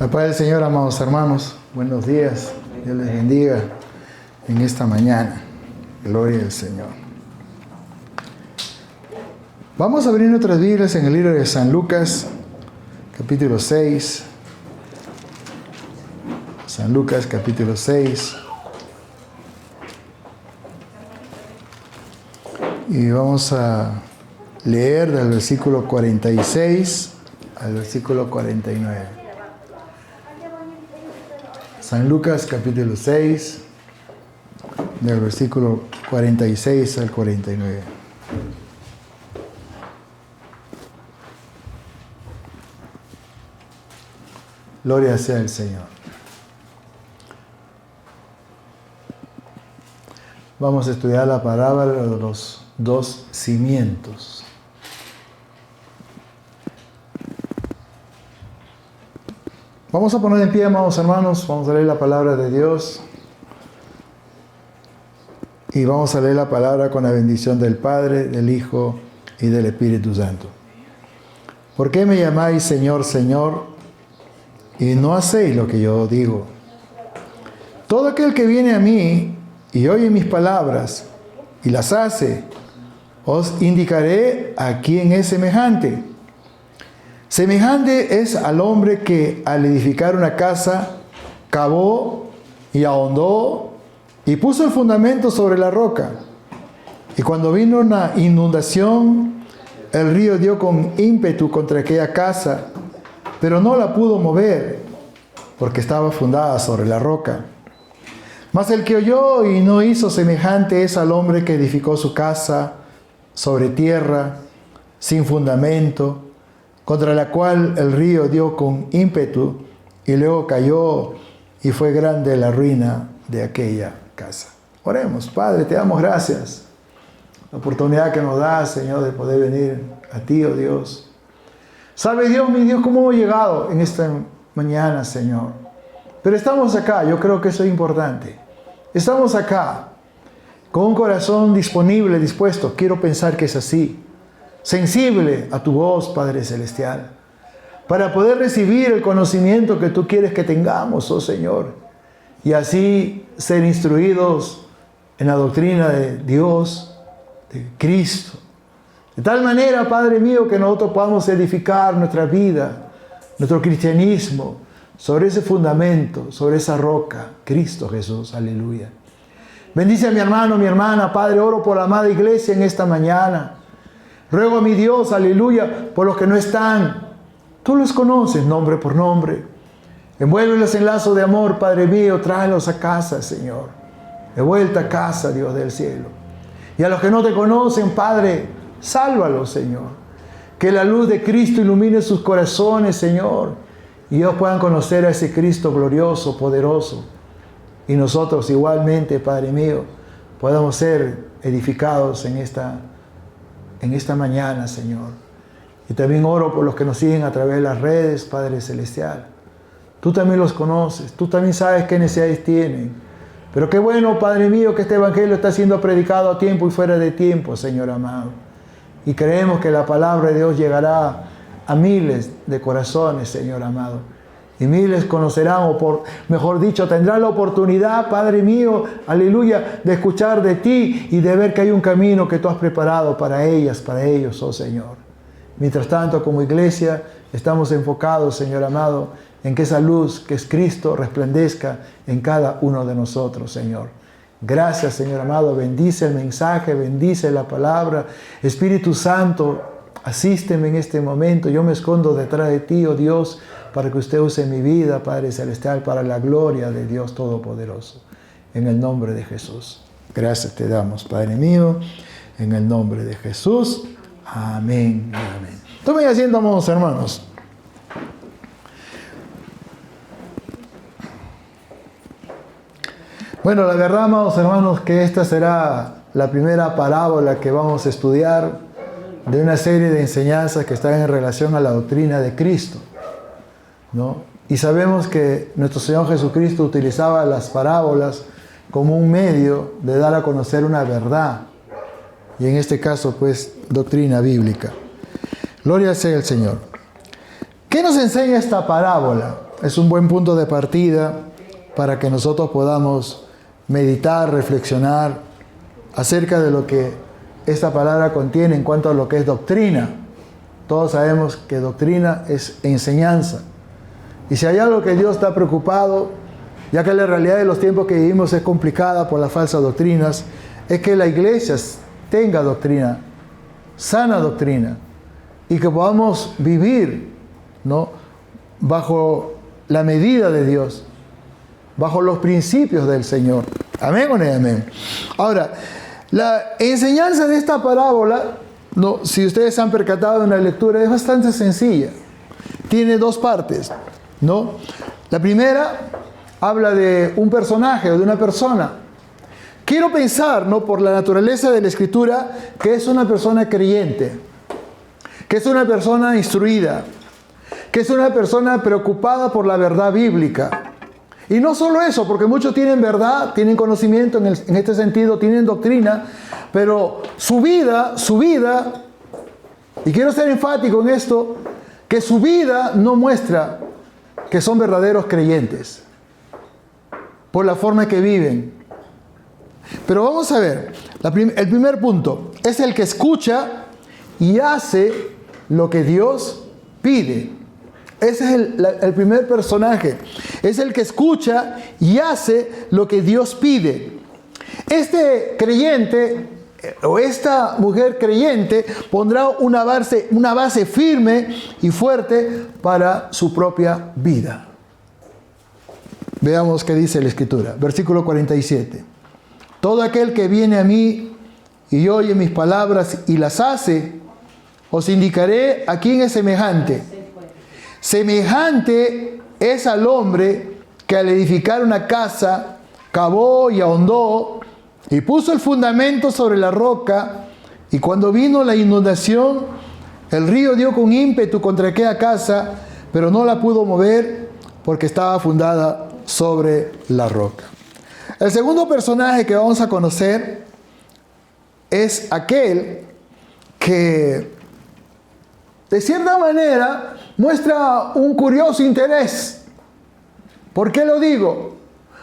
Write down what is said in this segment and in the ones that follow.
La paz del Señor, amados hermanos, buenos días, Dios les bendiga en esta mañana, gloria al Señor. Vamos a abrir nuestras Biblias en el libro de San Lucas, capítulo 6. San Lucas, capítulo 6. Y vamos a leer del versículo 46 al versículo 49. San Lucas capítulo 6, del versículo 46 al 49. Gloria sea al Señor. Vamos a estudiar la parábola de los dos cimientos. Vamos a poner en pie, amados hermanos, vamos a leer la palabra de Dios y vamos a leer la palabra con la bendición del Padre, del Hijo y del Espíritu Santo. ¿Por qué me llamáis Señor, Señor, y no hacéis lo que yo digo? Todo aquel que viene a mí y oye mis palabras y las hace, os indicaré a quién es semejante. Semejante es al hombre que al edificar una casa, cavó y ahondó y puso el fundamento sobre la roca. Y cuando vino una inundación, el río dio con ímpetu contra aquella casa, pero no la pudo mover, porque estaba fundada sobre la roca. Mas el que oyó y no hizo semejante es al hombre que edificó su casa sobre tierra, sin fundamento, contra la cual el río dio con ímpetu y luego cayó y fue grande la ruina de aquella casa. Oremos. Padre, te damos gracias. La oportunidad que nos das, Señor, de poder venir a ti, oh Dios. Sabe Dios, mi Dios, cómo hemos llegado en esta mañana, Señor. Pero estamos acá, yo creo que eso es importante. Estamos acá con un corazón disponible, dispuesto. Quiero pensar que es así. Sensible a tu voz, Padre Celestial, para poder recibir el conocimiento que tú quieres que tengamos, oh Señor, y así ser instruidos en la doctrina de Dios, de Cristo. De tal manera, Padre mío, que nosotros podamos edificar nuestra vida, nuestro cristianismo, sobre ese fundamento, sobre esa roca, Cristo Jesús, aleluya. Bendice a mi hermano, mi hermana, Padre, oro por la amada iglesia en esta mañana. Ruego a mi Dios, aleluya, por los que no están. Tú los conoces nombre por nombre. Envuélvelos en lazo de amor, Padre mío, tráelos a casa, Señor. De vuelta a casa, Dios del cielo. Y a los que no te conocen, Padre, sálvalos, Señor. Que la luz de Cristo ilumine sus corazones, Señor. Y ellos puedan conocer a ese Cristo glorioso, poderoso. Y nosotros igualmente, Padre mío, podamos ser edificados en esta mañana, Señor. Y también oro por los que nos siguen a través de las redes, Padre Celestial. Tú también los conoces, tú también sabes qué necesidades tienen. Pero qué bueno, Padre mío, que este Evangelio está siendo predicado a tiempo y fuera de tiempo, Señor amado. Y creemos que la palabra de Dios llegará a miles de corazones, Señor amado. Y miles conocerán, o mejor dicho, tendrán la oportunidad, Padre mío, aleluya, de escuchar de ti y de ver que hay un camino que tú has preparado para ellas, para ellos, oh Señor. Mientras tanto, como iglesia, estamos enfocados, Señor amado, en que esa luz, que es Cristo, resplandezca en cada uno de nosotros, Señor. Gracias, Señor amado. Bendice el mensaje, bendice la palabra. Espíritu Santo, asísteme en este momento. Yo me escondo detrás de ti, oh Dios, para que usted use mi vida, Padre Celestial, para la gloria de Dios Todopoderoso. En el nombre de Jesús. Gracias te damos, Padre mío, en el nombre de Jesús. Amén y amén. Tomen asiento, amados hermanos. Bueno, la verdad, amados hermanos, que esta será la primera parábola que vamos a estudiar de una serie de enseñanzas que están en relación a la doctrina de Cristo, ¿no? Y sabemos que nuestro Señor Jesucristo utilizaba las parábolas como un medio de dar a conocer una verdad. Y en este caso, pues, doctrina bíblica. Gloria sea al Señor. ¿Qué nos enseña esta parábola? es un buen punto de partida para que nosotros podamos meditar, reflexionar acerca de lo que esta palabra contiene en cuanto a lo que es doctrina. Todos sabemos que doctrina es enseñanza. Y si hay algo que Dios está preocupado, ya que la realidad de los tiempos que vivimos es complicada por las falsas doctrinas, es que la iglesia tenga doctrina, sana doctrina, y que podamos vivir, ¿no?, bajo la medida de Dios, bajo los principios del Señor. Amén o no amén. Ahora, la enseñanza de esta parábola, no, si ustedes se han percatado en la lectura, es bastante sencilla. Tiene dos partes, ¿no? La primera habla de un personaje o de una persona. Quiero pensar, ¿no?, por la naturaleza de la Escritura, que es una persona creyente, que es una persona instruida, que es una persona preocupada por la verdad bíblica. Y no solo eso, porque muchos tienen verdad, tienen conocimiento en este sentido, tienen doctrina, pero su vida, y quiero ser enfático en esto, que su vida no muestra que son verdaderos creyentes, por la forma que viven. Pero vamos a ver, el primer punto es el que escucha y hace lo que Dios pide. Ese es el primer personaje. Es el que escucha y hace lo que Dios pide. Este creyente o esta mujer creyente pondrá una base firme y fuerte para su propia vida. Veamos qué dice la Escritura. Versículo 47. Todo aquel que viene a mí y oye mis palabras y las hace, os indicaré a quién es semejante. Semejante es al hombre que al edificar una casa cavó y ahondó y puso el fundamento sobre la roca, y cuando vino la inundación, el río dio con ímpetu contra aquella casa, pero no la pudo mover porque estaba fundada sobre la roca. El segundo personaje que vamos a conocer es aquel que, de cierta manera, muestra un curioso interés. ¿Por qué lo digo?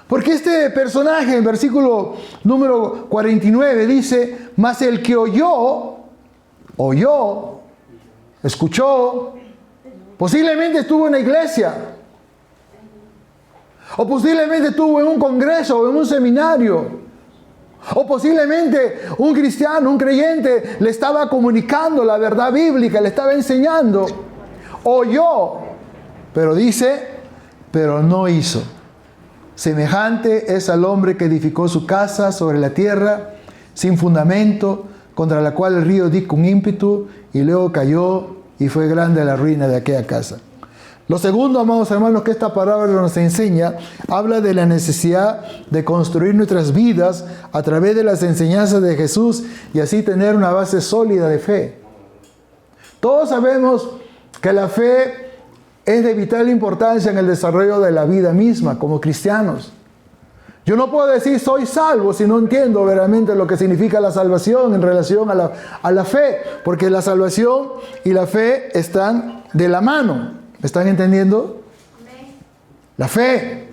Porque este personaje, en versículo número 49, dice: mas el que oyó, escuchó, posiblemente estuvo en la iglesia, o posiblemente estuvo en un congreso o en un seminario, o posiblemente un cristiano, un creyente, le estaba comunicando la verdad bíblica, le estaba enseñando. Oyó, pero dice, pero no hizo. Semejante es al hombre que edificó su casa sobre la tierra, sin fundamento, contra la cual el río dio con ímpetu, y luego cayó, y fue grande la ruina de aquella casa. Lo segundo, amados hermanos, que esta palabra nos enseña, habla de la necesidad de construir nuestras vidas a través de las enseñanzas de Jesús y así tener una base sólida de fe. Todos sabemos que la fe es de vital importancia en el desarrollo de la vida misma como cristianos. Yo no puedo decir soy salvo si no entiendo verdaderamente lo que significa la salvación en relación a la fe, porque la salvación y la fe están de la mano. ¿Me están entendiendo? La fe.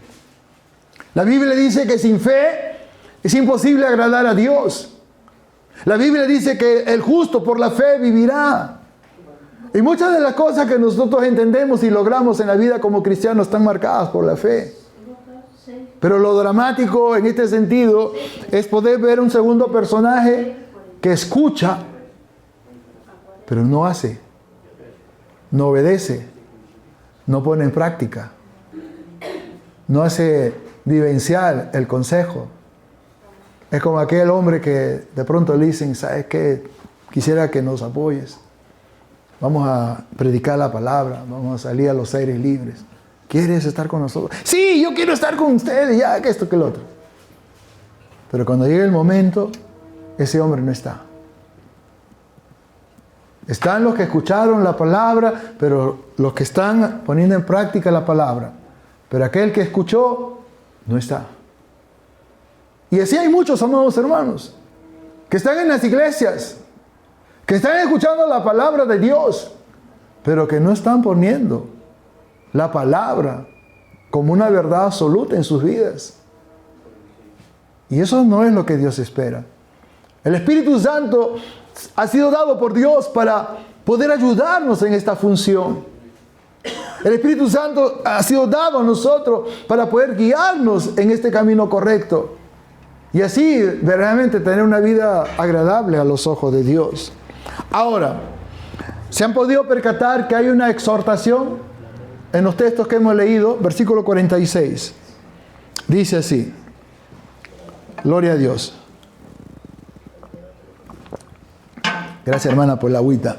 La Biblia dice que sin fe es imposible agradar a Dios. La Biblia dice que el justo por la fe vivirá. Y muchas de las cosas que nosotros entendemos y logramos en la vida como cristianos están marcadas por la fe. Pero lo dramático en este sentido es poder ver un segundo personaje que escucha, pero no hace, no obedece, no pone en práctica, no hace vivencial el consejo. Es como aquel hombre que de pronto le dicen, ¿sabes qué? Quisiera que nos apoyes. Vamos a predicar la palabra, vamos a salir a los aires libres. ¿Quieres estar con nosotros? Sí, yo quiero estar con ustedes, ya que esto, que lo otro. Pero cuando llega el momento, ese hombre no está. Están los que escucharon la palabra, pero los que están poniendo en práctica la palabra. Pero aquel que escuchó, no está. Y así hay muchos, amados hermanos, que están en las iglesias, que están escuchando la palabra de Dios, pero que no están poniendo la palabra como una verdad absoluta en sus vidas. Y eso no es lo que Dios espera. El Espíritu Santo ha sido dado por Dios para poder ayudarnos en esta función. El Espíritu Santo ha sido dado a nosotros para poder guiarnos en este camino correcto. Y así verdaderamente tener una vida agradable a los ojos de Dios. Ahora, ¿se han podido percatar que hay una exhortación en los textos que hemos leído? Versículo 46. Dice así. Gloria a Dios. Gracias, hermana, por la agüita.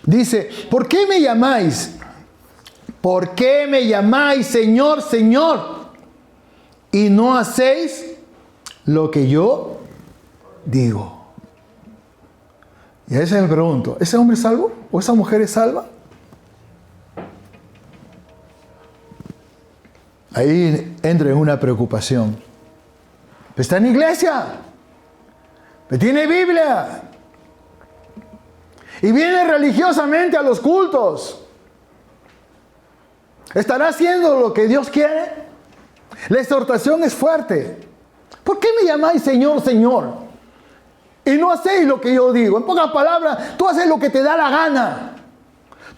Dice, ¿por qué me llamáis? ¿Por qué me llamáis Señor, Señor? Y no hacéis lo que yo digo. Y a veces me pregunto, ¿ese hombre es salvo? ¿O esa mujer es salva? Ahí entro en una preocupación. Está en iglesia, tiene Biblia y viene religiosamente a los cultos. ¿Estará haciendo lo que Dios quiere? La exhortación es fuerte. ¿Por qué me llamáis Señor, Señor? Y no hacéis lo que yo digo. En pocas palabras, tú haces lo que te da la gana.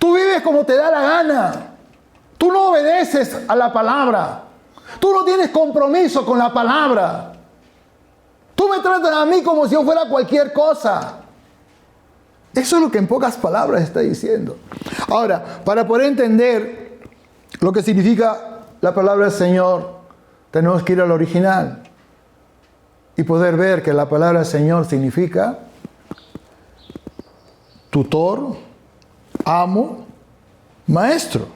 Tú vives como te da la gana. Tú no obedeces a la palabra. Tú no tienes compromiso con la palabra. Tú me tratas a mí como si yo fuera cualquier cosa. Eso es lo que en pocas palabras está diciendo. Ahora, para poder entender lo que significa la palabra Señor, tenemos que ir al original y poder ver que la palabra Señor significa tutor, amo, maestro.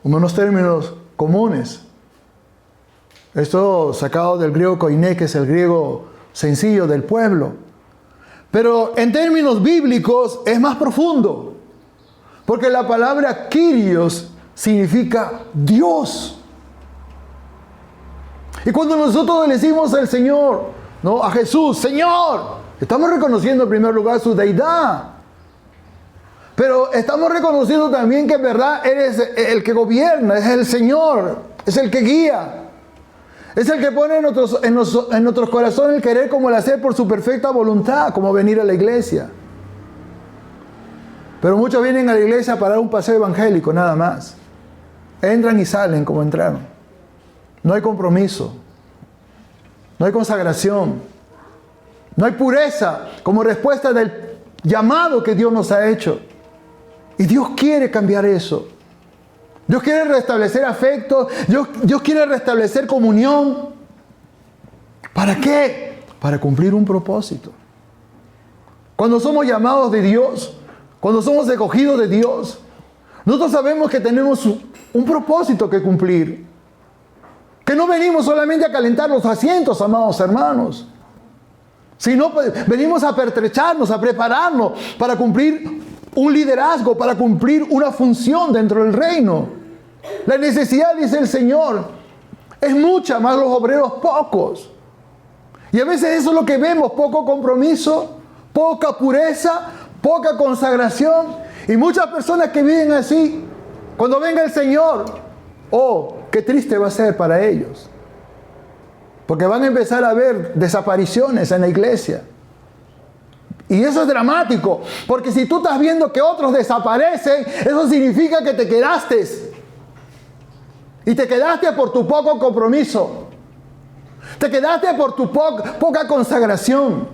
Unos términos comunes. Esto sacado del griego koiné, que es el griego sencillo del pueblo. Pero en términos bíblicos es más profundo. Porque la palabra Kyrios significa Dios. Y cuando nosotros le decimos al Señor, ¿no?, a Jesús, Señor, estamos reconociendo en primer lugar su deidad. Pero estamos reconociendo también que en verdad eres el que gobierna, es el Señor, es el que guía. Es el que pone en nuestros corazones el querer como el hacer por su perfecta voluntad, como venir a la iglesia. Pero muchos vienen a la iglesia para dar un paseo evangélico, nada más. Entran y salen como entraron. No hay compromiso. No hay consagración. No hay pureza como respuesta del llamado que Dios nos ha hecho. Y Dios quiere cambiar eso. Dios quiere restablecer afecto. Dios quiere restablecer comunión. ¿Para qué? Para cumplir un propósito. Cuando somos llamados de Dios, cuando somos escogidos de Dios, nosotros sabemos que tenemos un propósito que cumplir. Que no venimos solamente a calentar los asientos, amados hermanos, sino venimos a pertrecharnos, a prepararnos para cumplir un liderazgo, para cumplir una función dentro del reino. La necesidad, dice el Señor, es mucha, más los obreros pocos. Y a veces eso es lo que vemos: poco compromiso, poca pureza, poca consagración. Y muchas personas que viven así, cuando venga el Señor, oh, qué triste va a ser para ellos. Porque van a empezar a ver desapariciones en la iglesia. Y eso es dramático, porque si tú estás viendo que otros desaparecen, eso significa que te quedaste. Y te quedaste por tu poco compromiso. Te quedaste por tu poca consagración.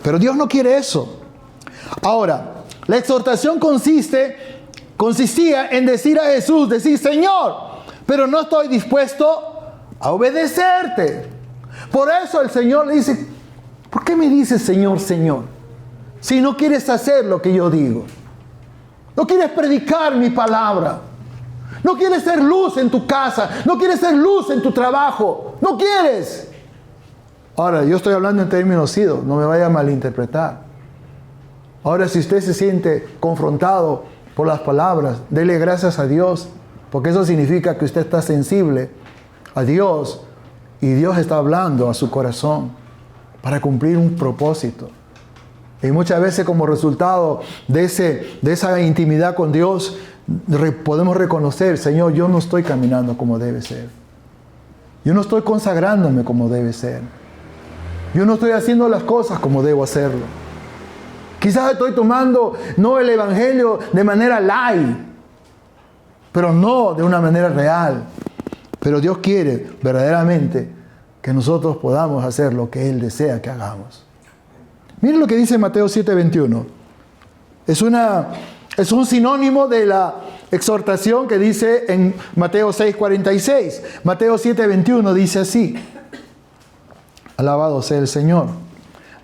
Pero Dios no quiere eso. Ahora, la exhortación consistía en decir a Jesús, decir: Señor, pero no estoy dispuesto a obedecerte. Por eso el Señor le dice: ¿por qué me dices Señor, Señor? Si no quieres hacer lo que yo digo. No quieres predicar mi palabra. No quieres ser luz en tu casa. No quieres ser luz en tu trabajo. No quieres. Ahora, yo estoy hablando en términos idos. No me vaya a malinterpretar. Ahora, si usted se siente confrontado por las palabras, dele gracias a Dios. Porque eso significa que usted está sensible a Dios. Y Dios está hablando a su corazón para cumplir un propósito. Y muchas veces como resultado de esa intimidad con Dios, podemos reconocer, Señor, yo no estoy caminando como debe ser. Yo no estoy consagrándome como debe ser. Yo no estoy haciendo las cosas como debo hacerlo. Quizás estoy tomando no el Evangelio de manera light, pero no de una manera real. Pero Dios quiere verdaderamente que nosotros podamos hacer lo que Él desea que hagamos. Miren lo que dice Mateo 7:21. Es un sinónimo de la exhortación que dice en Mateo 6:46. Mateo 7:21 dice así. Alabado sea el Señor.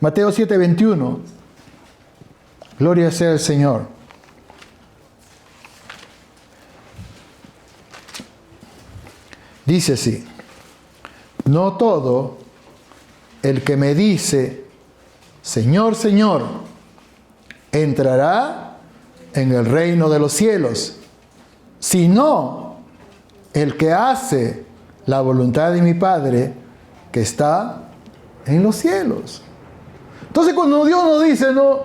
Mateo 7:21. Gloria sea el Señor. Dice así. No todo el que me dice, Señor, Señor, entrará en el reino de los cielos, sino el que hace la voluntad de mi Padre que está en los cielos. Entonces cuando Dios nos dice, no,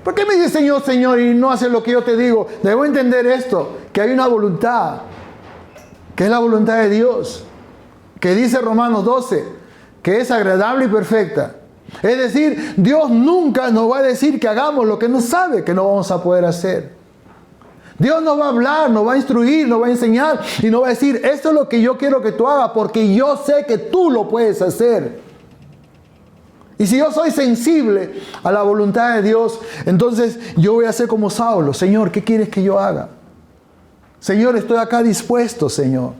¿por qué me dice Señor, Señor y no hace lo que yo te digo? Debo entender esto, que hay una voluntad, que es la voluntad de Dios, que dice Romanos 12, que es agradable y perfecta. Es decir, Dios nunca nos va a decir que hagamos lo que no sabe que no vamos a poder hacer. Dios nos va a hablar, nos va a instruir, nos va a enseñar y nos va a decir, esto es lo que yo quiero que tú hagas porque yo sé que tú lo puedes hacer. Y si yo soy sensible a la voluntad de Dios, entonces yo voy a ser como Saulo. Señor, ¿qué quieres que yo haga? Señor, estoy acá dispuesto, Señor.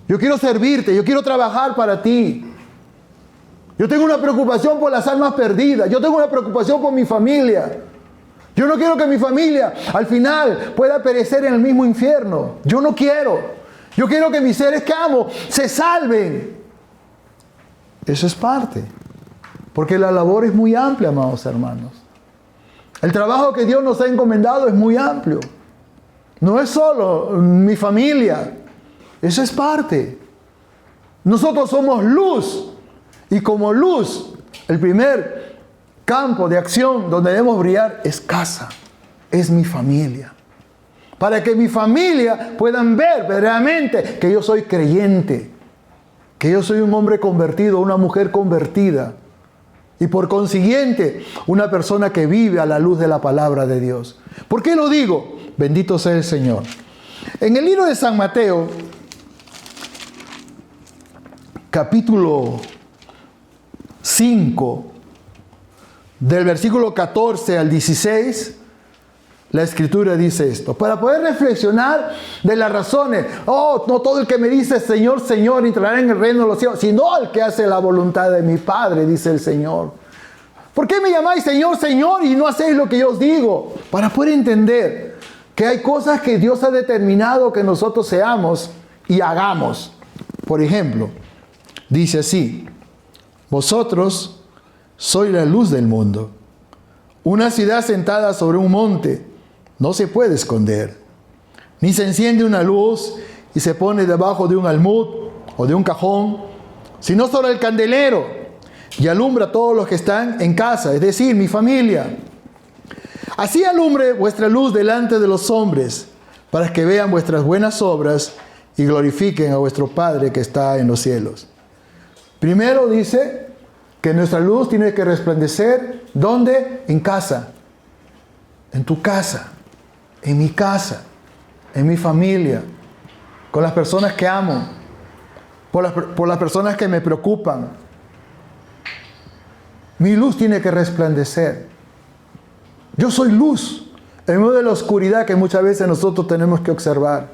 Yo quiero servirte, yo quiero trabajar para ti. Yo tengo una preocupación por las almas perdidas. Yo tengo una preocupación por mi familia. Yo no quiero que mi familia al final pueda perecer en el mismo infierno. Yo no quiero. Yo quiero que mis seres que amo se salven. Eso es parte. Porque la labor es muy amplia, amados hermanos. El trabajo que Dios nos ha encomendado es muy amplio. No es solo mi familia. Eso es parte. Nosotros somos luz. Y como luz, el primer campo de acción donde debemos brillar es casa. Es mi familia. Para que mi familia puedan ver verdaderamente que yo soy creyente. Que yo soy un hombre convertido, una mujer convertida. Y por consiguiente, una persona que vive a la luz de la palabra de Dios. ¿Por qué lo digo? Bendito sea el Señor. En el libro de San Mateo, capítulo 5, del versículo 14 al 16, la Escritura dice esto. Para poder reflexionar de las razones. Oh, no todo el que me dice Señor, Señor entrará en el reino de los cielos, sino el que hace la voluntad de mi Padre, dice el Señor. ¿Por qué me llamáis Señor, Señor y no hacéis lo que yo os digo? Para poder entender que hay cosas que Dios ha determinado que nosotros seamos y hagamos. Por ejemplo, dice así: vosotros sois la luz del mundo. Una ciudad sentada sobre un monte no se puede esconder, ni se enciende una luz y se pone debajo de un almud o de un cajón, sino sobre el candelero y alumbra a todos los que están en casa, es decir, mi familia. Así alumbre vuestra luz delante de los hombres, para que vean vuestras buenas obras y glorifiquen a vuestro Padre que está en los cielos. Primero dice que nuestra luz tiene que resplandecer, ¿dónde? En casa, en tu casa, en mi casa, en mi familia, con las personas que amo, por las personas que me preocupan. Mi luz tiene que resplandecer. Yo soy luz en medio de la oscuridad que muchas veces nosotros tenemos que observar.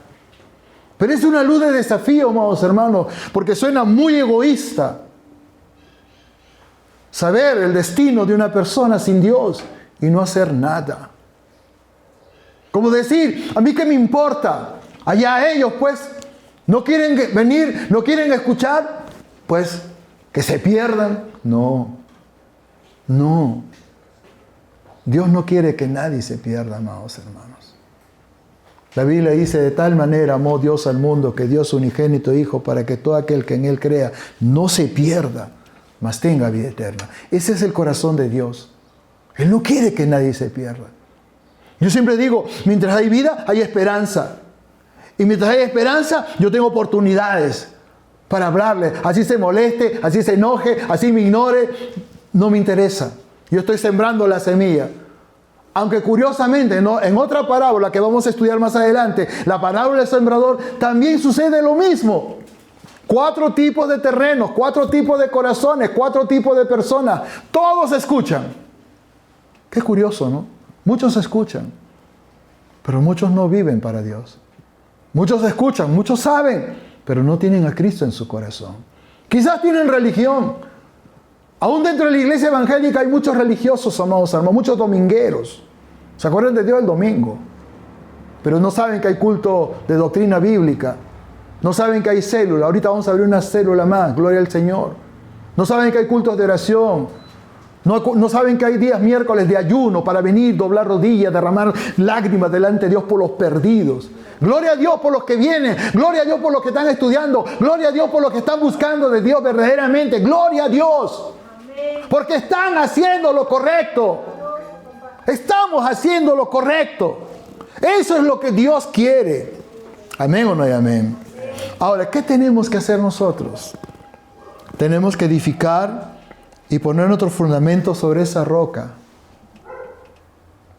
Pero es una luz de desafío, amados hermanos, porque suena muy egoísta. Saber el destino de una persona sin Dios y no hacer nada. Como decir, ¿a mí qué me importa? Allá ellos, pues, no quieren venir, no quieren escuchar, pues, que se pierdan. No. Dios no quiere que nadie se pierda, amados hermanos. La Biblia dice, de tal manera amó Dios al mundo que dio su unigénito Hijo para que todo aquel que en Él crea no se pierda, mas tenga vida eterna. Ese es el corazón de Dios. Él no quiere que nadie se pierda. Yo siempre digo, mientras hay vida, hay esperanza. Y mientras hay esperanza, yo tengo oportunidades para hablarle. Así se moleste, así se enoje, así me ignore, no me interesa. Yo estoy sembrando la semilla. Aunque curiosamente, ¿no?, en otra parábola que vamos a estudiar más adelante, la parábola del sembrador, también sucede lo mismo. 4 tipos de terrenos, 4 tipos de corazones, 4 tipos de personas. Todos escuchan. Qué curioso, ¿no? Muchos escuchan, pero muchos no viven para Dios. Muchos escuchan, muchos saben, pero no tienen a Cristo en su corazón. Quizás tienen religión. Aún dentro de la iglesia evangélica hay muchos religiosos, amados hermanos, muchos domingueros. Se acuerdan de Dios el domingo, pero no saben que hay culto de doctrina bíblica. No saben que hay célula. Ahorita vamos a abrir una célula más, gloria al Señor. No saben que hay cultos de oración. No saben que hay días miércoles de ayuno para venir, doblar rodillas, derramar lágrimas delante de Dios por los perdidos. Gloria a Dios por los que vienen. Gloria a Dios por los que están estudiando. Gloria a Dios por los que están buscando de Dios verdaderamente. Gloria a Dios. Porque están haciendo lo correcto. Estamos haciendo lo correcto. Eso es lo que Dios quiere. Amén o no hay amén. Ahora, ¿qué tenemos que hacer nosotros? Tenemos que edificar y poner nuestro fundamento sobre esa roca.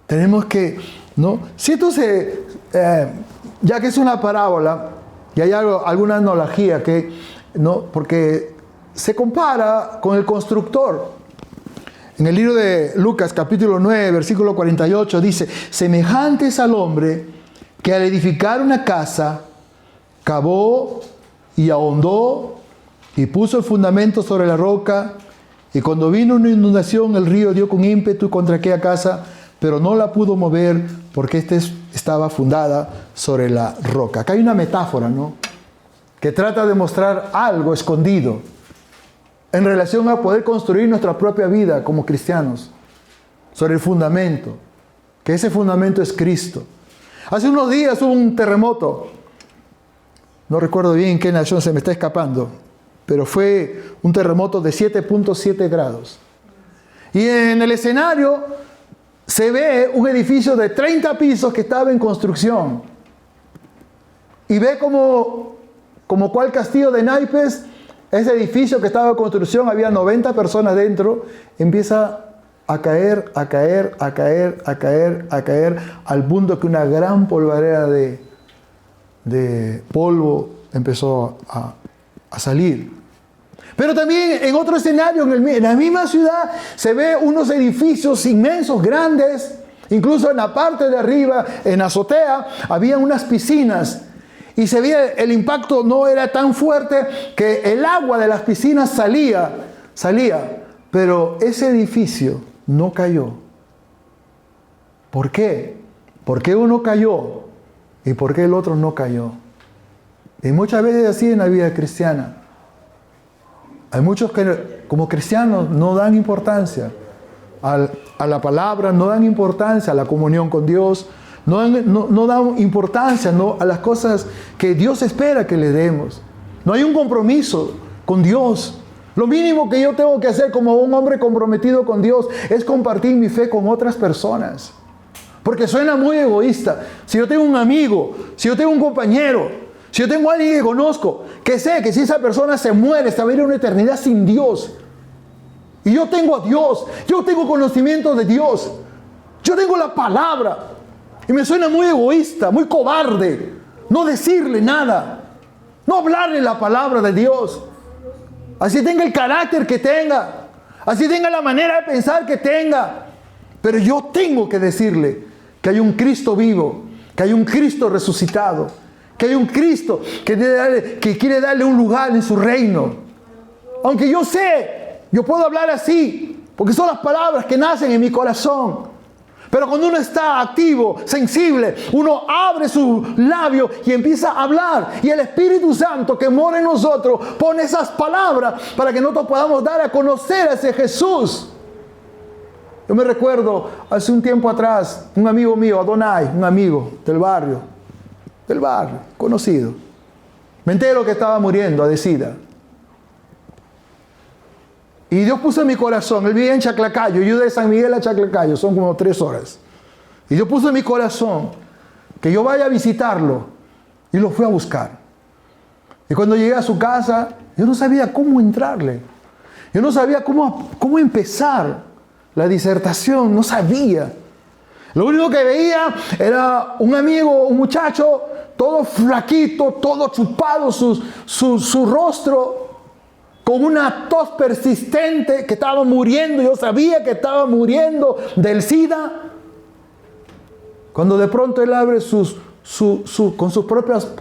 Tenemos que, ¿no? Si entonces, ya que es una parábola, y hay alguna analogía que, ¿no?, porque se compara con el constructor. En el libro de Lucas, capítulo 9, versículo 48, dice: semejante es al hombre que al edificar una casa, cavó y ahondó y puso el fundamento sobre la roca, y cuando vino una inundación, el río dio con ímpetu contra aquella casa, pero no la pudo mover porque estaba fundada sobre la roca. Acá hay una metáfora, ¿no?, que trata de mostrar algo escondido en relación a poder construir nuestra propia vida como cristianos sobre el fundamento, que ese fundamento es Cristo. Hace unos días hubo un terremoto. No recuerdo bien qué nación, se me está escapando, pero fue un terremoto de 7.7 grados. Y en el escenario se ve un edificio de 30 pisos que estaba en construcción. Y ve como cual castillo de naipes, ese edificio que estaba en construcción, había 90 personas dentro, empieza a caer, a caer, a caer, a caer, a caer, al punto que una gran polvareda de polvo empezó a salir. Pero también en otro escenario, en la misma ciudad, se ve unos edificios inmensos, grandes. Incluso en la parte de arriba, en la azotea, había unas piscinas. Y se veía, el impacto no era tan fuerte que el agua de las piscinas salía. Pero ese edificio no cayó. ¿Por qué? ¿Por qué uno cayó y por qué el otro no cayó? Y muchas veces así en la vida cristiana. Hay muchos que como cristianos no dan importancia a la palabra, no dan importancia a la comunión con Dios, no dan importancia, ¿no?, a las cosas que Dios espera que le demos. No hay un compromiso con Dios. Lo mínimo que yo tengo que hacer como un hombre comprometido con Dios es compartir mi fe con otras personas. Porque suena muy egoísta. Si yo tengo un amigo, si yo tengo un compañero, si yo tengo a alguien que conozco, que sé que si esa persona se muere, se va a ir a una eternidad sin Dios. Y yo tengo a Dios, yo tengo conocimiento de Dios, yo tengo la palabra. Y me suena muy egoísta, muy cobarde, no decirle nada, no hablarle la palabra de Dios. Así tenga el carácter que tenga, así tenga la manera de pensar que tenga. Pero yo tengo que decirle que hay un Cristo vivo, que hay un Cristo resucitado, que hay un Cristo que quiere darle un lugar en su reino. Aunque yo sé, yo puedo hablar así, porque son las palabras que nacen en mi corazón. Pero cuando uno está activo, sensible, uno abre su labio y empieza a hablar. Y el Espíritu Santo que mora en nosotros pone esas palabras para que nosotros podamos dar a conocer a ese Jesús. Yo me recuerdo hace un tiempo atrás, un amigo mío, Adonai, un amigo del barrio, conocido. Me entero que estaba muriendo de SIDA. Y Dios puso en mi corazón, él vivía en Chaclacayo, yo de San Miguel a Chaclacayo, son como 3 horas. Y Dios puso en mi corazón que yo vaya a visitarlo y lo fui a buscar. Y cuando llegué a su casa, yo no sabía cómo entrarle. Yo no sabía cómo empezar la disertación, no sabía. Lo único que veía era un amigo, un muchacho, todo flaquito, todo chupado, su rostro, con una tos persistente, que estaba muriendo. Yo sabía que estaba muriendo del SIDA. Cuando de pronto él abre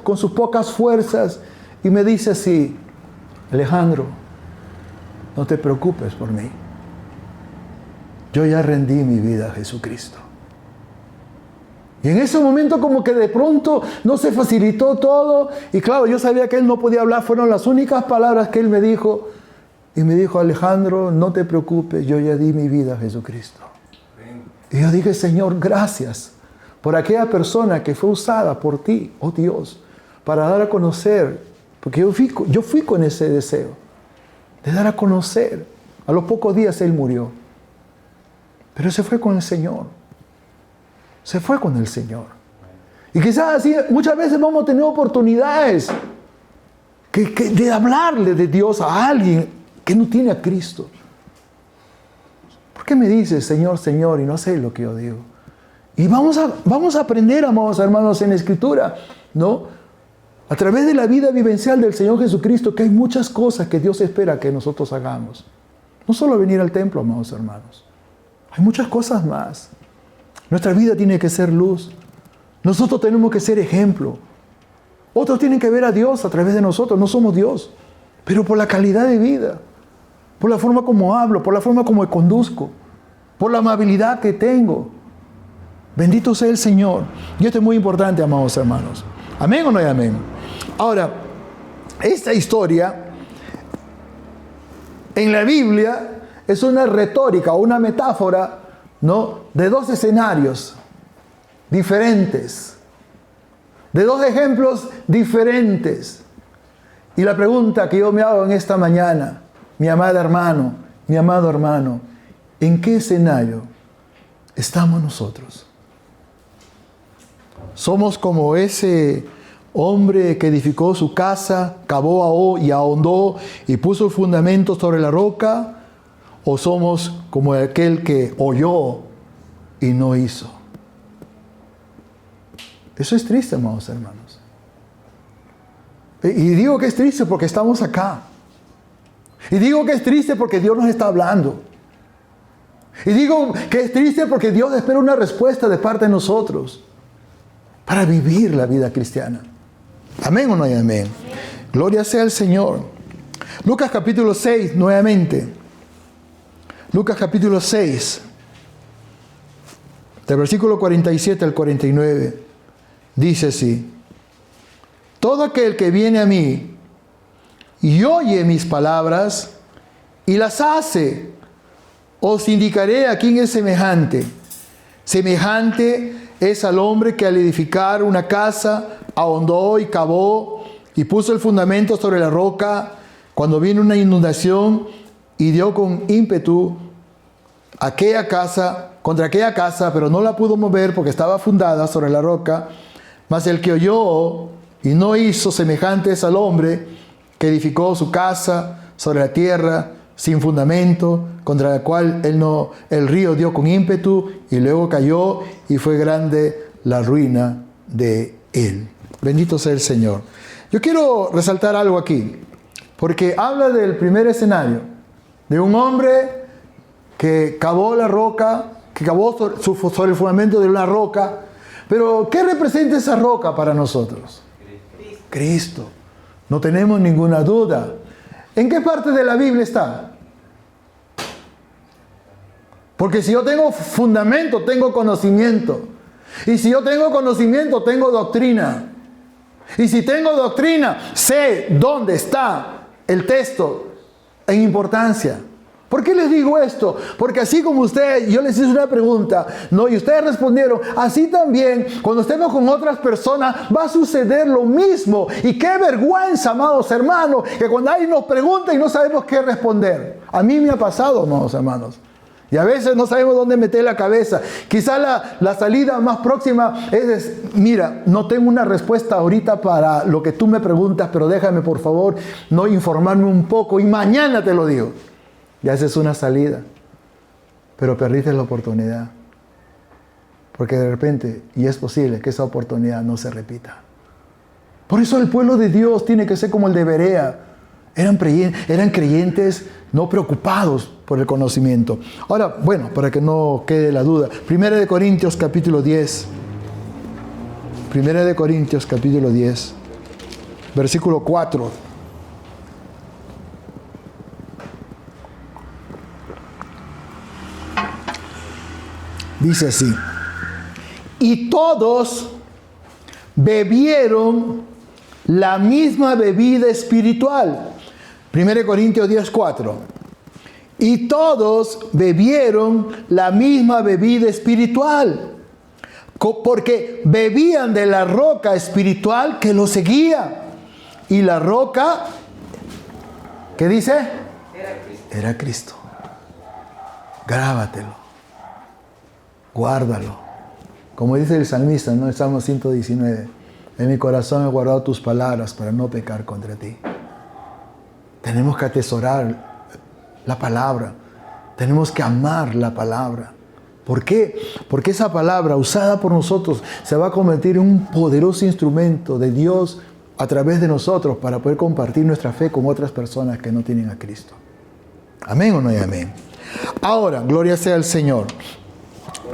con sus pocas fuerzas y me dice así: Alejandro, no te preocupes por mí. Yo ya rendí mi vida a Jesucristo. Y en ese momento como que de pronto no se facilitó todo. Y claro, yo sabía que él no podía hablar. Fueron las únicas palabras que él me dijo. Y me dijo: Alejandro, no te preocupes, yo ya di mi vida a Jesucristo. Y yo dije: Señor, gracias por aquella persona que fue usada por ti, oh Dios, para dar a conocer. Porque yo fui con ese deseo de dar a conocer. A los pocos días él murió. Pero se fue con el Señor. Se fue con el Señor. Y quizás así muchas veces vamos a tener oportunidades de hablarle de Dios a alguien que no tiene a Cristo. ¿Por qué me dices Señor, Señor, y no sé lo que yo digo? Y vamos a aprender, amados hermanos, en la Escritura, ¿no? A través de la vida vivencial del Señor Jesucristo, que hay muchas cosas que Dios espera que nosotros hagamos. No solo venir al templo, amados hermanos. Hay muchas cosas más. Nuestra vida tiene que ser luz. Nosotros tenemos que ser ejemplo. Otros tienen que ver a Dios a través de nosotros. No somos Dios, pero por la calidad de vida, por la forma como hablo, por la forma como me conduzco, por la amabilidad que tengo. Bendito sea el Señor. Y esto es muy importante, amados hermanos. ¿Amén o no hay amén? Ahora, esta historia en la Biblia es una retórica, una metáfora, ¿no?, de dos escenarios diferentes, de dos ejemplos diferentes. Y la pregunta que yo me hago en esta mañana, mi amado hermano, ¿en qué escenario estamos nosotros? ¿Somos como ese hombre que edificó su casa, cavó y ahondó y puso el fundamento sobre la roca? ¿O somos como aquel que oyó y no hizo? Eso es triste, amados hermanos. Y digo que es triste porque estamos acá. Y digo que es triste porque Dios nos está hablando. Y digo que es triste porque Dios espera una respuesta de parte de nosotros para vivir la vida cristiana. ¿Amén o no hay amén? Gloria sea al Señor. Lucas capítulo 6, nuevamente. Lucas capítulo 6, del versículo 47 al 49, dice así: todo aquel que viene a mí y oye mis palabras y las hace, os indicaré a quién es semejante. Semejante es al hombre que al edificar una casa ahondó y cavó y puso el fundamento sobre la roca. Cuando vino una inundación y dio con ímpetu contra aquella casa, pero no la pudo mover porque estaba fundada sobre la roca. Mas el que oyó y no hizo, semejante es al hombre que edificó su casa sobre la tierra sin fundamento, contra la cual el río dio con ímpetu y luego cayó, y fue grande la ruina de él. Bendito sea el Señor. Yo quiero resaltar algo aquí, porque habla del primer escenario, de un hombre que cavó la roca, que cavó sobre el fundamento de una roca. Pero ¿qué representa esa roca para nosotros? Cristo. No tenemos ninguna duda. ¿En qué parte de la Biblia está? Porque si yo tengo fundamento, tengo conocimiento. Y si yo tengo conocimiento, tengo doctrina. Y si tengo doctrina, sé dónde está el texto en importancia. ¿Por qué les digo esto? Porque así como ustedes, yo les hice una pregunta, ¿no?, y ustedes respondieron, así también, cuando estemos con otras personas, va a suceder lo mismo. Y qué vergüenza, amados hermanos, que cuando alguien nos pregunta y no sabemos qué responder. A mí me ha pasado, amados hermanos. Y a veces no sabemos dónde meter la cabeza. Quizá la salida más próxima es, mira, no tengo una respuesta ahorita para lo que tú me preguntas, pero déjame por favor no informarme un poco y mañana te lo digo. Ya esa es una salida. Pero perdiste la oportunidad. Porque de repente, y es posible que esa oportunidad no se repita. Por eso el pueblo de Dios tiene que ser como el de Berea. Eran creyentes no preocupados por el conocimiento. Ahora, bueno, para que no quede la duda. 1 de Corintios capítulo 10. 1 de Corintios capítulo 10. Versículo 4. Dice así. Y todos bebieron la misma bebida espiritual. 1 Corintios 10:4. Y todos bebieron la misma bebida espiritual, porque bebían de la roca espiritual que los seguía. Y la roca, ¿qué dice? Era Cristo. Grábatelo. Guárdalo. Como dice el salmista, ¿no? El Salmo 119. En mi corazón he guardado tus palabras para no pecar contra ti. Tenemos que atesorar la palabra. Tenemos que amar la palabra. ¿Por qué? Porque esa palabra usada por nosotros se va a convertir en un poderoso instrumento de Dios a través de nosotros para poder compartir nuestra fe con otras personas que no tienen a Cristo. ¿Amén o no hay amén? Ahora, gloria sea al Señor.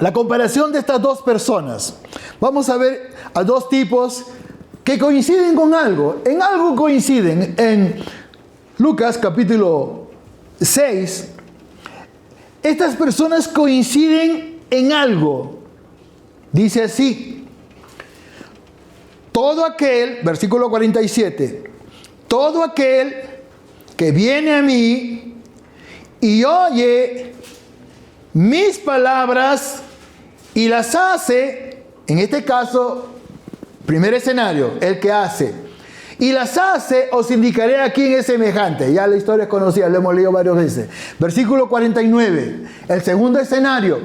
La comparación de estas dos personas. Vamos a ver a dos tipos que coinciden con algo. En algo coinciden. En Lucas capítulo 6, estas personas coinciden en algo. Dice así: todo aquel, versículo 47, todo aquel que viene a mí y oye mis palabras y las hace, en este caso, primer escenario, el que hace, y las hace, os indicaré a quién es semejante. Ya la historia es conocida, lo hemos leído varias veces. Versículo 49, el segundo escenario.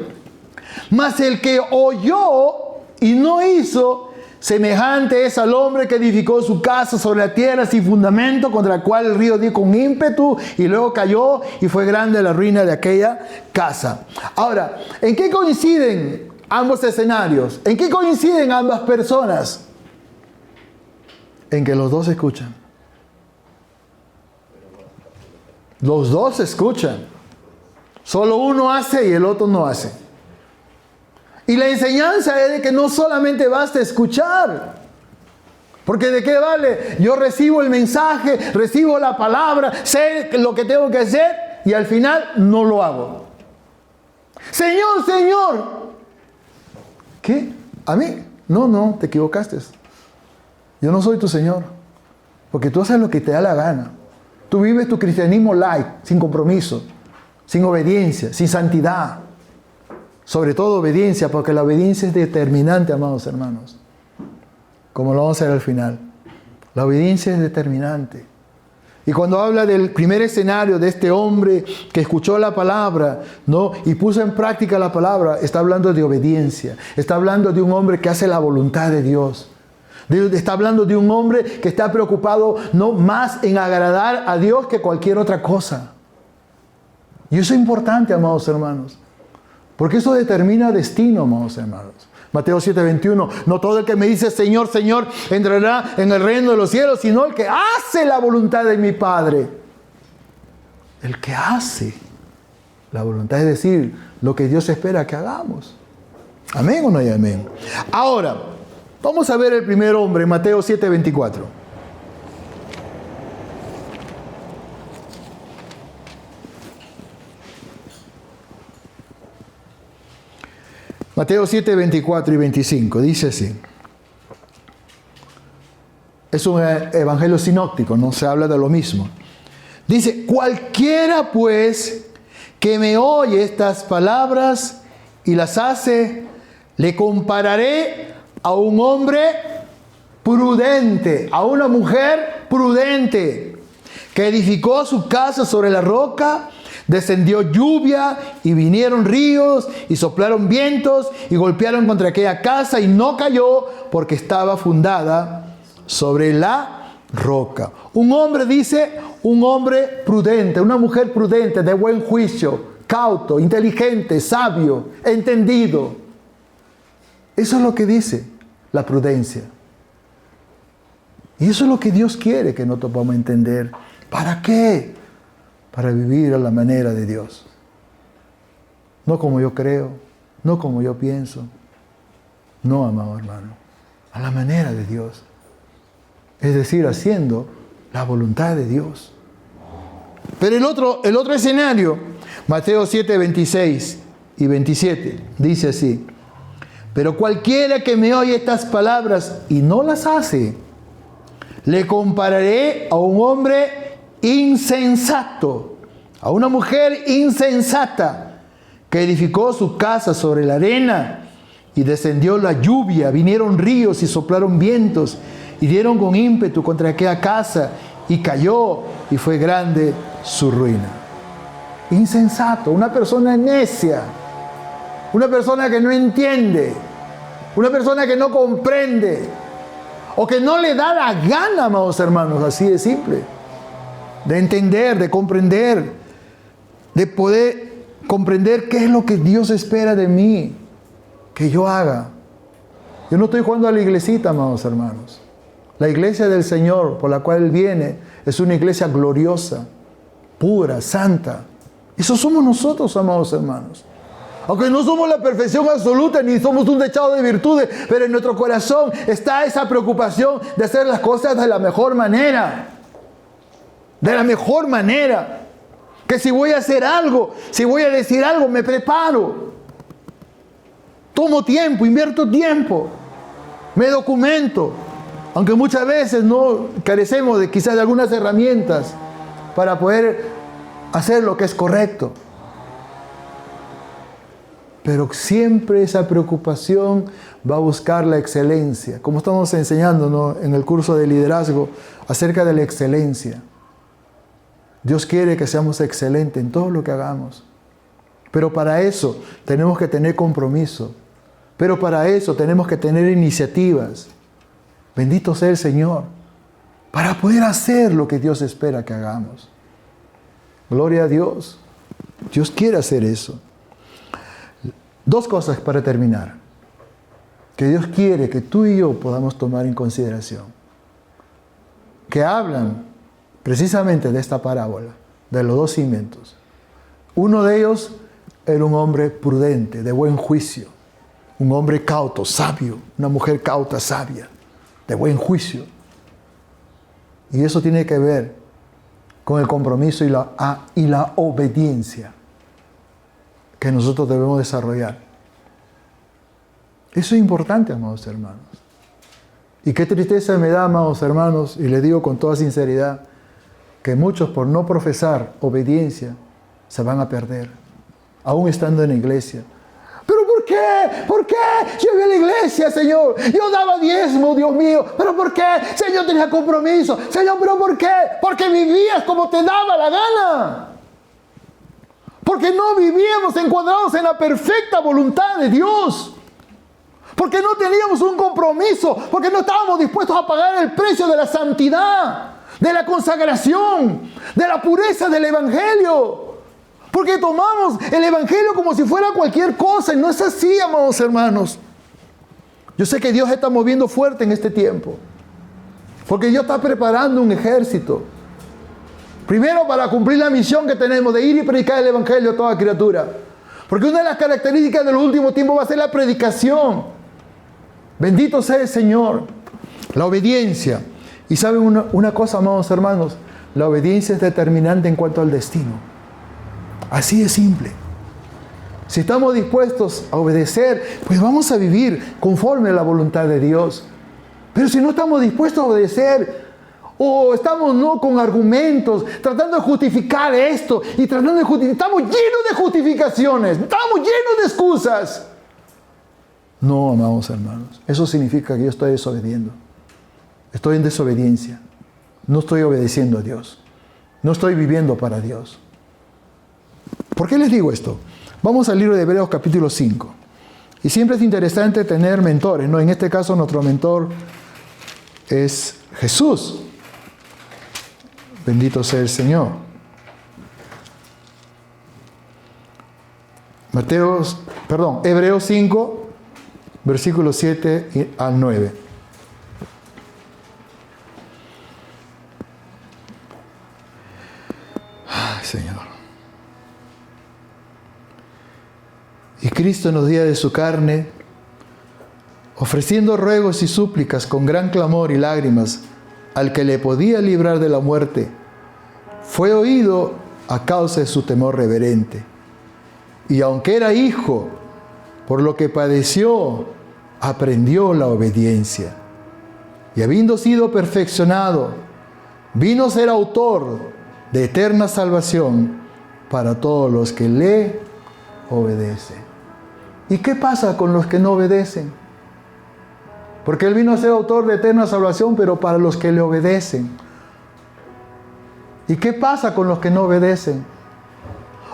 Mas el que oyó y no hizo, semejante es al hombre que edificó su casa sobre la tierra sin fundamento, contra la cual el río dio con ímpetu y luego cayó y fue grande la ruina de aquella casa. Ahora, ¿en qué coinciden ambos escenarios? ¿En qué coinciden ambas personas? En que los dos escuchan. Los dos escuchan. Solo uno hace y el otro no hace. Y la enseñanza es de que no solamente basta escuchar. Porque ¿de qué vale? Yo recibo el mensaje, recibo la palabra, sé lo que tengo que hacer y al final no lo hago. Señor, Señor. ¿Qué? ¿A mí? No, te equivocaste. Yo no soy tu Señor, porque tú haces lo que te da la gana. Tú vives tu cristianismo light, sin compromiso, sin obediencia, sin santidad. Sobre todo obediencia, porque la obediencia es determinante, amados hermanos. Como lo vamos a ver al final. La obediencia es determinante. Y cuando habla del primer escenario de este hombre que escuchó la palabra, ¿no? Y puso en práctica la palabra, está hablando de obediencia. Está hablando de un hombre que hace la voluntad de Dios. Está hablando de un hombre que está preocupado no más en agradar a Dios que cualquier otra cosa. Y eso es importante, amados hermanos, porque eso determina destino, amados hermanos. Mateo 7:21, no todo el que me dice Señor, Señor, entrará en el reino de los cielos, sino el que hace la voluntad de mi Padre. El que hace la voluntad, es decir, lo que Dios espera que hagamos. ¿Amén o no hay amén? Ahora, vamos a ver el primer hombre, Mateo 7:24. Mateo 7:24 y 25, dice así. Es un evangelio sinóptico, no se habla de lo mismo. Dice, cualquiera pues que me oye estas palabras y las hace, le compararé a un hombre prudente, a una mujer prudente, que edificó su casa sobre la roca. Descendió lluvia y vinieron ríos y soplaron vientos y golpearon contra aquella casa y no cayó porque estaba fundada sobre la roca. Un hombre, dice, un hombre prudente, una mujer prudente, de buen juicio, cauto, inteligente, sabio, entendido. Eso es lo que dice la prudencia. Y eso es lo que Dios quiere que nosotros podamos entender. ¿Para qué? Para vivir a la manera de Dios. No como yo creo, no como yo pienso. No, amado hermano, a la manera de Dios. Es decir, haciendo la voluntad de Dios. Pero el otro escenario, Mateo 7, 26 y 27, dice así: pero cualquiera que me oye estas palabras y no las hace, le compararé a un hombre insensato, a una mujer insensata, que edificó su casa sobre la arena, y descendió la lluvia, vinieron ríos y soplaron vientos, y dieron con ímpetu contra aquella casa, y cayó, y fue grande su ruina. Insensato, una persona necia, una persona que no entiende, una persona que no comprende, o que no le da la gana, amados hermanos, así de simple, de entender, de comprender, de poder comprender qué es lo que Dios espera de mí, que yo haga. Yo no estoy jugando a la iglesita, amados hermanos. La iglesia del Señor, por la cual Él viene, es una iglesia gloriosa, pura, santa. Eso somos nosotros, amados hermanos. Aunque no somos la perfección absoluta, ni somos un dechado de virtudes, pero en nuestro corazón está esa preocupación de hacer las cosas de la mejor manera. De la mejor manera. Que si voy a hacer algo, si voy a decir algo, me preparo. Tomo tiempo, invierto tiempo. Me documento. Aunque muchas veces no carecemos de quizás de algunas herramientas para poder hacer lo que es correcto. Pero siempre esa preocupación va a buscar la excelencia. Como estamos enseñando, ¿no?, en el curso de liderazgo acerca de la excelencia. Dios quiere que seamos excelentes en todo lo que hagamos. Pero para eso tenemos que tener compromiso. Pero para eso tenemos que tener iniciativas. Bendito sea el Señor. Para poder hacer lo que Dios espera que hagamos. Gloria a Dios. Dios quiere hacer eso. Dos cosas para terminar, que Dios quiere que tú y yo podamos tomar en consideración, que hablan precisamente de esta parábola, de los dos cimientos. Uno de ellos era un hombre prudente, de buen juicio, un hombre cauto, sabio, una mujer cauta, sabia, de buen juicio. Y eso tiene que ver con el compromiso y la obediencia que nosotros debemos desarrollar. Eso es importante, amados hermanos. Y qué tristeza me da, amados hermanos, y les digo con toda sinceridad, que muchos por no profesar obediencia se van a perder, aún estando en la iglesia. ¿Pero por qué? ¿Por qué? Yo iba a la iglesia, Señor. Yo daba diezmo, Dios mío. ¿Pero por qué? Señor, tenía compromiso. Señor, ¿pero por qué? Porque vivías como te daba la gana. Porque no vivíamos encuadrados en la perfecta voluntad de Dios. Porque no teníamos un compromiso. Porque no estábamos dispuestos a pagar el precio de la santidad, de la consagración, de la pureza del Evangelio. Porque tomamos el Evangelio como si fuera cualquier cosa. Y no es así, amados hermanos. Yo sé que Dios está moviendo fuerte en este tiempo. Porque Dios está preparando un ejército. Primero, para cumplir la misión que tenemos de ir y predicar el Evangelio a toda criatura. Porque una de las características de los últimos tiempos va a ser la predicación. Bendito sea el Señor. La obediencia. Y saben una cosa, amados hermanos. La obediencia es determinante en cuanto al destino. Así de simple. Si estamos dispuestos a obedecer, pues vamos a vivir conforme a la voluntad de Dios. Pero si no estamos dispuestos a obedecer, o estamos no con argumentos, tratando de justificar esto y tratando de justificar, estamos llenos de justificaciones, estamos llenos de excusas. No, amados hermanos, eso significa que yo estoy desobediendo. Estoy en desobediencia. No estoy obedeciendo a Dios. No estoy viviendo para Dios. ¿Por qué les digo esto? Vamos al libro de Hebreos capítulo 5. Y siempre es interesante tener mentores, ¿no? En este caso nuestro mentor es Jesús. Bendito sea el Señor. Hebreos 5, versículos 7 al 9. Ay, Señor. Y Cristo en los días de su carne, ofreciendo ruegos y súplicas con gran clamor y lágrimas al que le podía librar de la muerte, fue oído a causa de su temor reverente. Y aunque era hijo, por lo que padeció, aprendió la obediencia. Y habiendo sido perfeccionado, vino a ser autor de eterna salvación para todos los que le obedecen. ¿Y qué pasa con los que no obedecen? Porque Él vino a ser autor de eterna salvación, pero para los que le obedecen. ¿Y qué pasa con los que no obedecen?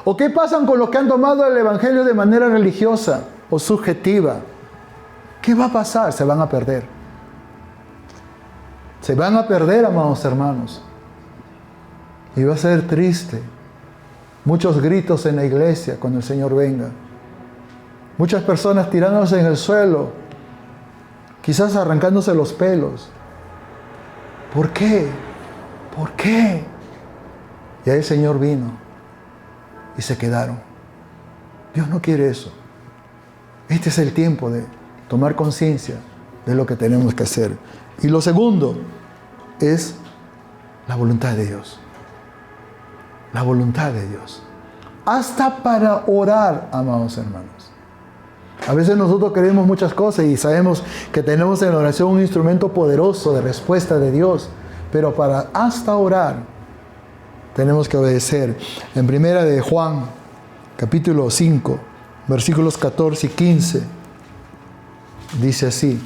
¿O qué pasa con los que han tomado el Evangelio de manera religiosa o subjetiva? ¿Qué va a pasar? Se van a perder. Se van a perder, amados hermanos. Y va a ser triste. Muchos gritos en la iglesia cuando el Señor venga. Muchas personas tirándose en el suelo, quizás arrancándose los pelos. ¿Por qué? ¿Por qué? Y ahí el Señor vino y se quedaron. Dios no quiere eso. Este es el tiempo de tomar conciencia de lo que tenemos que hacer. Y lo segundo es la voluntad de Dios. La voluntad de Dios. Hasta para orar, amados hermanos. A veces nosotros queremos muchas cosas y sabemos que tenemos en la oración un instrumento poderoso de respuesta de Dios. Pero para hasta orar, tenemos que obedecer. En primera de Juan, capítulo 5, versículos 14 y 15, dice así,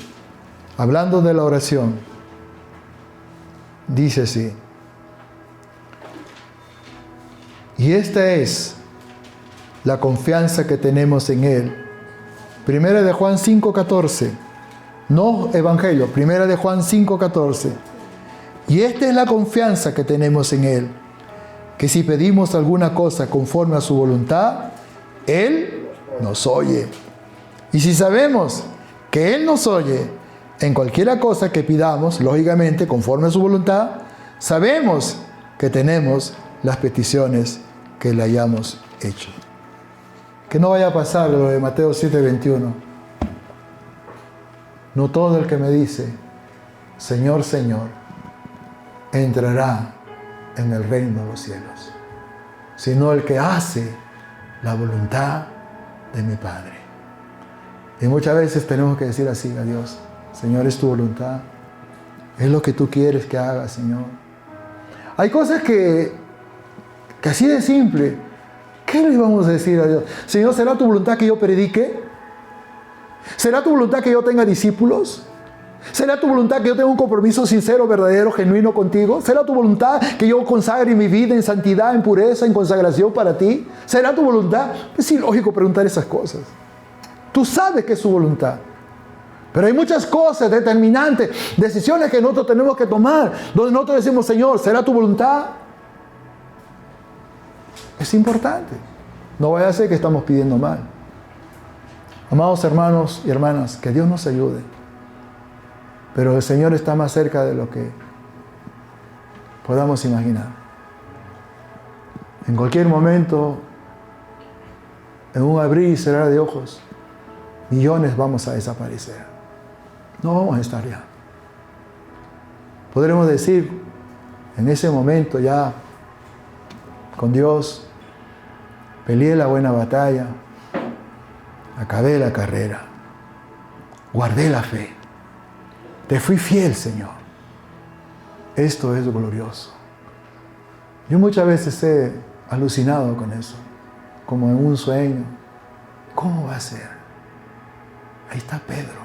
hablando de la oración, dice así: y esta es la confianza que tenemos en Él. Primera de Juan 5:14, no Evangelio, Primera de Juan 5:14. Y esta es la confianza que tenemos en Él, que si pedimos alguna cosa conforme a su voluntad, Él nos oye. Y si sabemos que Él nos oye en cualquiera cosa que pidamos, lógicamente conforme a su voluntad, sabemos que tenemos las peticiones que le hayamos hecho. Que no vaya a pasar lo de Mateo 7:21. No todo el que me dice, Señor, Señor, entrará en el reino de los cielos, sino el que hace la voluntad de mi Padre. Y muchas veces tenemos que decir así a Dios: Señor, es tu voluntad, es lo que tú quieres que haga, Señor. Hay cosas que así de simple, ¿qué le vamos a decir a Dios? Señor, ¿será tu voluntad que yo predique? ¿Será tu voluntad que yo tenga discípulos? ¿Será tu voluntad que yo tenga un compromiso sincero, verdadero, genuino contigo? ¿Será tu voluntad que yo consagre mi vida en santidad, en pureza, en consagración para ti? ¿Será tu voluntad? Es ilógico preguntar esas cosas. Tú sabes que es su voluntad. Pero hay muchas cosas determinantes, decisiones que nosotros tenemos que tomar, donde nosotros decimos, Señor, ¿será tu voluntad? Es importante. No vaya a ser que estamos pidiendo mal. Amados hermanos y hermanas, que Dios nos ayude. Pero el Señor está más cerca de lo que podamos imaginar. En cualquier momento, en un abrir y cerrar de ojos, millones vamos a desaparecer. No vamos a estar ya. Podremos decir, en ese momento ya, con Dios, peleé la buena batalla, acabé la carrera, guardé la fe. Te fui fiel, Señor. Esto es glorioso. Yo muchas veces he alucinado con eso, como en un sueño. ¿Cómo va a ser? Ahí está Pedro,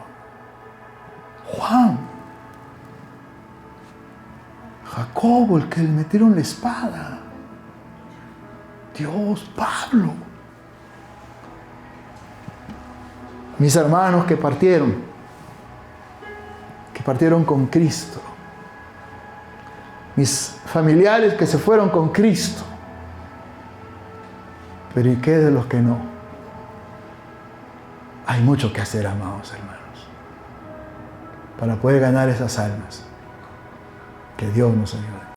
Juan, Jacobo, el que le metieron la espada. Dios, Pablo. Mis hermanos que partieron con Cristo. Mis familiares que se fueron con Cristo. Pero ¿y qué de los que no? Hay mucho que hacer, amados hermanos, para poder ganar esas almas. Que Dios nos ayude.